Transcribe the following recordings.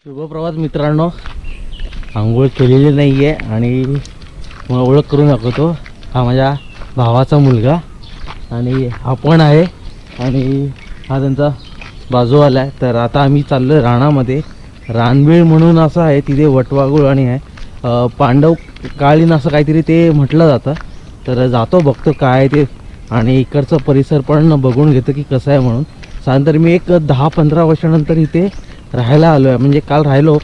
शुभप्रभात मित्रांनो, आंघोळ केलेली नाही आहे आणि मला ओळख करून दाखवतो. हा माझ्या भावाचा मुलगा आणि आपण आहे आणि हा त्यांचा बाजूवाला आहे. तर आता आम्ही चाललो राणामध्ये. रानवेळ म्हणून असं आहे, तिथे वटवाघूळ आणि आहे पांडव काळीन असं काहीतरी ते म्हटलं जातं. तर जातो बघतो काय आहे ते आणि इकडचा परिसर पण बघून घेतो की कसं आहे म्हणून. साधारण मी एक 10-15 वर्षानंतर इथे राहायला आलो आहे. म्हणजे काल राहिलो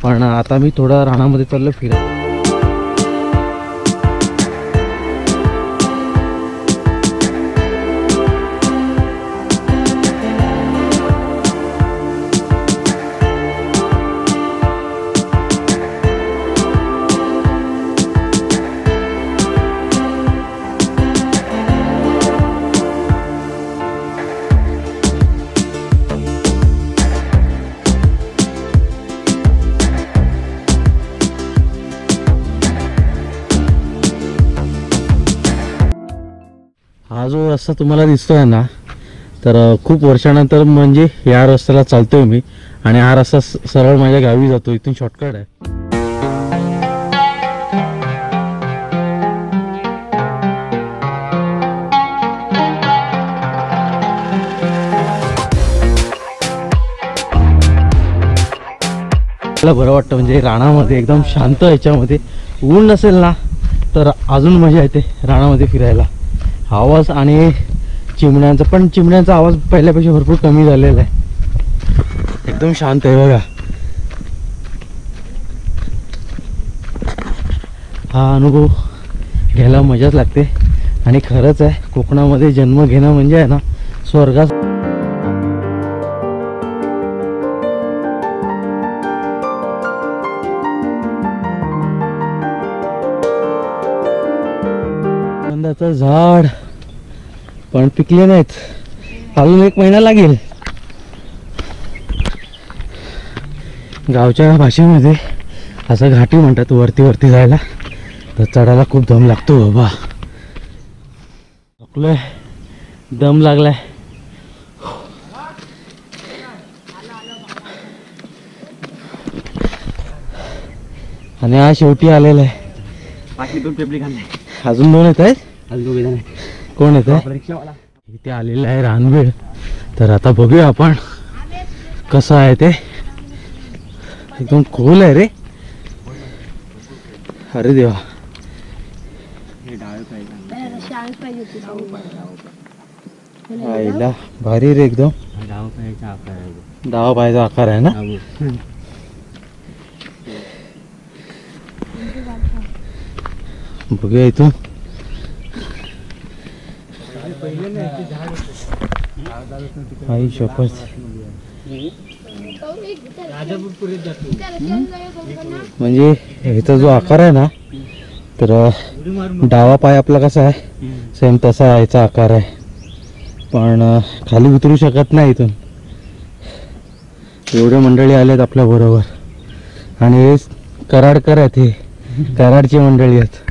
पण आता मी थोडं रानामध्ये चाललो फिरायला. हा जो रस्ता तुम्हाला दिसतोय ना, तर खूप वर्षानंतर म्हणजे या रस्त्याला चालतोय मी आणि हा रस्ता सरळ माझ्या गावी जातो. इथून शॉर्टकट आहे. मला बरं वाटतं म्हणजे रानामध्ये एकदम शांत. याच्यामध्ये ऊन नसेल ना तर अजून मजा येते रानामध्ये फिरायला. आवाज आणि चिमण्यांचा पण, चिमण्यांचा आवाज पहिल्यापेक्षा भरपूर कमी झालेला आहे. एकदम शांत आहे बघा. हा अनुभव घ्यायला मजाच लागते आणि खरंच आहे, कोकणामध्ये जन्म घेणं म्हणजे आहे ना स्वर्गात. आंब्याचं झाड पण पिकले नाहीत, अजून 1 महिना लागेल. गावच्या भाषेमध्ये असं घाटी म्हणतात वरती वरती जायला. तर चढायला खूप दम लागतो बाबा. थकलोय, दम लागलाय. आणि हा शेवटी आलेला आहे. बाकी 2 पेपली खाल्ले, अजून 2 येत आहेत. अजून 2 जण कोण येत आहे? रिक्षावाला इथे आलेलं आहे रानवेळ. तर आता बघूया आपण कसं आहे ते. एकदम खोल आहे रे. अरे देवा, आईला भारी रे एकदम. 10 पायाचा आकार आहे ना. बघूया इथून. आई शपथ, म्हणजे ह्याचा जो आकार आहे ना, तर डावा पाय आपला कसा आहे सेम तसा याचा आकार आहे. पण खाली उतरू शकत नाही इथून. एवढे मंडळी आलेत आपल्या बरोबर आणि हे कराडकर आहेत. हे कराडची मंडळी आहेत.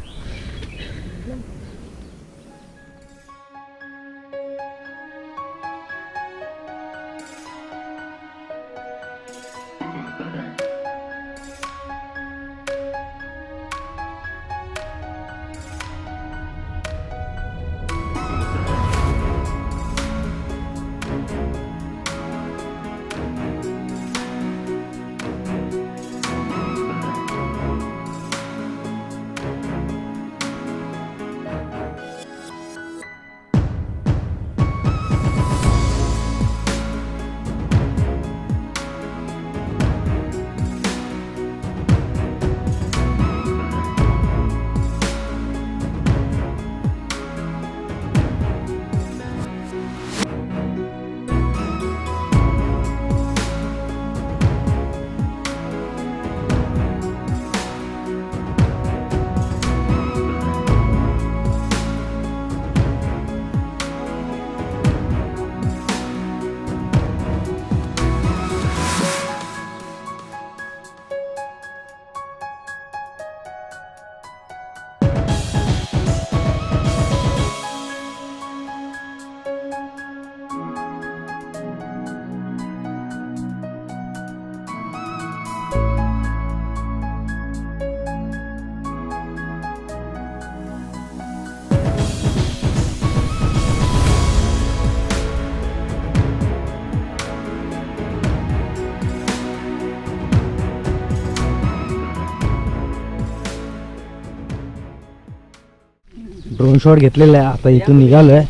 ड्रोन शॉट घेतलेला आहे. आता इथून निघालो आहे.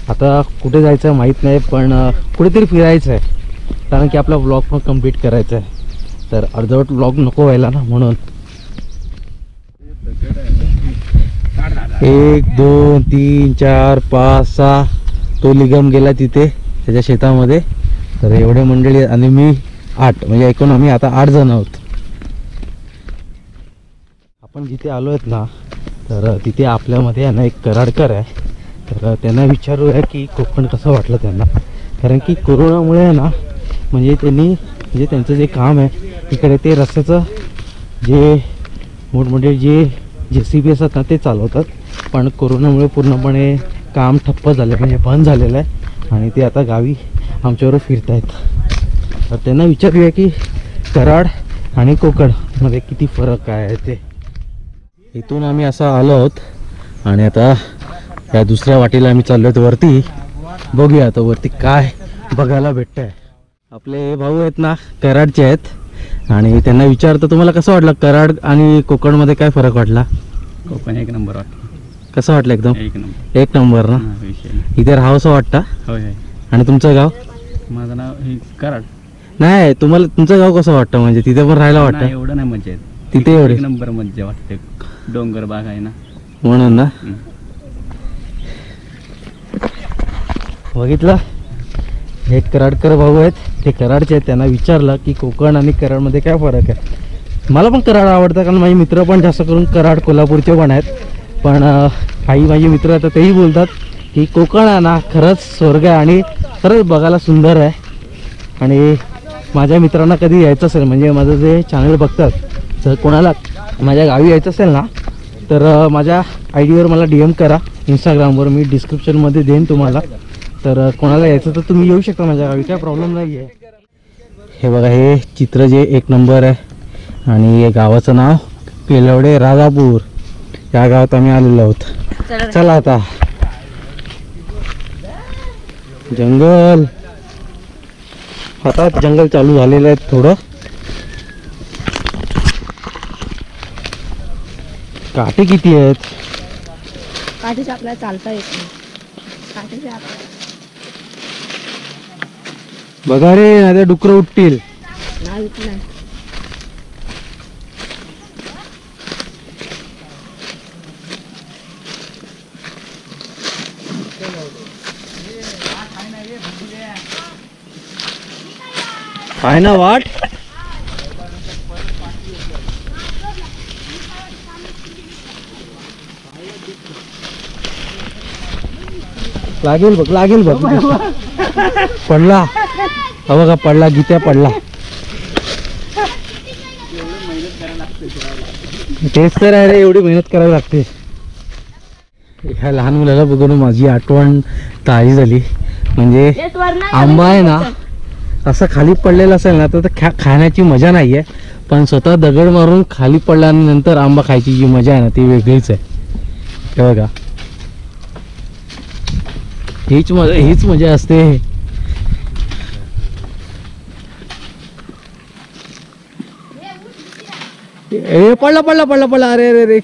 आता कुठे जायचं आहे माहीत नाही, पण कुठेतरी फिरायचं आहे, कारण की आपला व्लॉग पण कंप्लीट करायचा आहे. तर अर्धवट व्लॉग नको व्हायला ना, म्हणून 1 2 3 4 5 6 तो निगम गेला तिथे त्याच्या शेतामध्ये. तर एवढे मंडळी आणि मी 8, म्हणजे एकूण आम्ही आता 8 जण आहोत. आपण जिथे आलो आहेत ना, तर तिथे आपल्यामध्ये आहे ना एक कराडकर आहे. तर त्यांना विचारूया की कोकण कसं वाटलं त्यांना, कारण की कोरोनामुळे आहे ना, म्हणजे त्यांचं जे काम आहे तिकडे ते रस्त्याचं जे मोठमोठे जे JCB असतात ना ते चालवतात, पण कोरोनामुळे पूर्णपणे काम ठप्प झालं, म्हणजे बंद झालेलं आहे. आणि ते आता गावी आमच्यावर फिरत आहेत. तर त्यांना विचारूया की कराड आणि कोकणमध्ये किती फरक आहे ते. इथून आम्ही असं आलो आहोत आणि आता या दुसऱ्या वाटेला आम्ही चाललो आहोत वरती. बघूया आता वरती काय बघायला भेटतं आहे. आपले भाऊ आहेत ना कराडचे आहेत, आणि त्यांना विचारतो तुम्हाला कसं वाटलं कराड आणि कोकणमध्ये काय फरक वाटला? कोकण एक नंबर वाटतं. कसं वाटलं? एकदम एक नंबर ना. इथे राहावंसं वाटतं. होय होय. आणि तुमचं गाव? माझं नाव हे कराड. नाही, तुम्हाला तुमचं गाव कसं वाटतं? म्हणजे तिथे पण राहायला वाटतं? एवढं नाही मजा येत तिथे. एवढे एक नंबर मजा वाटते. डोंगर बाग आहे ना, म्हणून ना. बघितलं, हे कराडकर भाऊ आहेत, ते कराडचे आहेत. त्यांना विचारलं की कोकण आणि कराडमध्ये काय फरक आहे. मला पण कराड आवडतं, कारण माझे मित्र पण जास्त करून कराड कोल्हापूरचे पण आहेत. पण काही माझे मित्र आता तेही बोलतात की कोकण आहे ना खरंच स्वर्ग आहे आणि खरंच बघायला सुंदर आहे. आणि माझ्या मित्रांना कधी यायचं असेल, म्हणजे माझं जे चॅनल बघतात, तर कोणाला माझ्या गावी यायचं असेल ना, तर माझ्या ID वर मला DM करा इंस्टाग्रामवर, मी डिस्क्रिप्शनमध्ये देईन तुम्हाला. तर कोणाला यायचं तर तुम्ही येऊ शकता माझ्या गावी, काय प्रॉब्लेम नाही आहे. हे बघा, हे चित्र जे 1 नंबर आहे. आणि या गावाचं नाव केलवडे राजापूर. या गावात आम्ही आलेलो आहोत. चला आता जंगल, आता जंगल चालू झालेलं आहे थोडं. काटे किती आहेत? काठीचे आपल्याला चालता येत नाही. काठीचे आपल्याला बघा रे, नाही डुकरं उठतील. नाही येत नाही. आहे ना वाट. लागेल बघ, लागेल बघ. पडला, हा बघा पडला, गीत्या पडला. तेच तर आहे रे, एवढी मेहनत करावी लागते. ह्या लहान मुलाला बघून माझी आठवण ताजी झाली. म्हणजे आंबा आहे ना, असं खाली पडलेला असेल ना तर खाण्याची मजा नाही आहे, पण स्वतः दगड मारून खाली पडला आणि नंतर आंबा खायची जी मजा आहे ना ती वेगळीच आहे. हे बघा, हीच मजा असते. ए पडला पडला पडला पडला, अरे अरे अरे.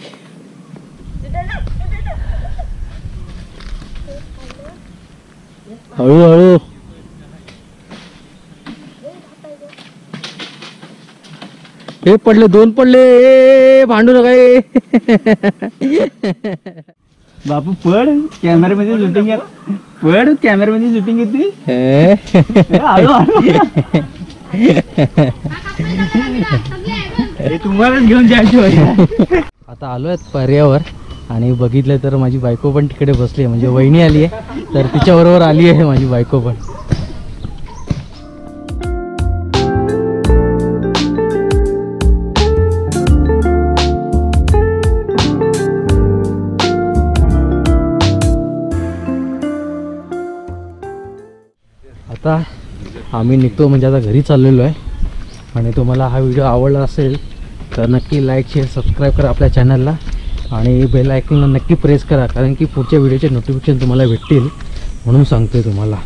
हळूहळू. हे पडले, 2 पडले. ए भांडू नका. बापू पड, कॅमेऱ्यामध्ये शूटिंग आहे. पड, कॅमेऱ्यामध्ये शूटिंग येते. तुम्हालाच घेऊन जायचं. आता आलो आहेत पर्यावर आणि बघितलं तर माझी बायको पण तिकडे बसली आहे, म्हणजे वहिनी आली आहे, तर तिच्याबरोबर आली आहे माझी बायको पण. आता आम्ही निघतो, म्हणजे आता घरी चाललेलो आहे. आणि तुम्हाला हा व्हिडिओ आवडला असेल तर नक्की लाईक शेअर सबस्क्राईब करा आपल्या चॅनलला, आणि बेल आयकॉनला नक्की प्रेस करा, कारण की पुढच्या व्हिडिओचे नोटिफिकेशन तुम्हाला भेटतील म्हणून सांगतोय तुम्हाला.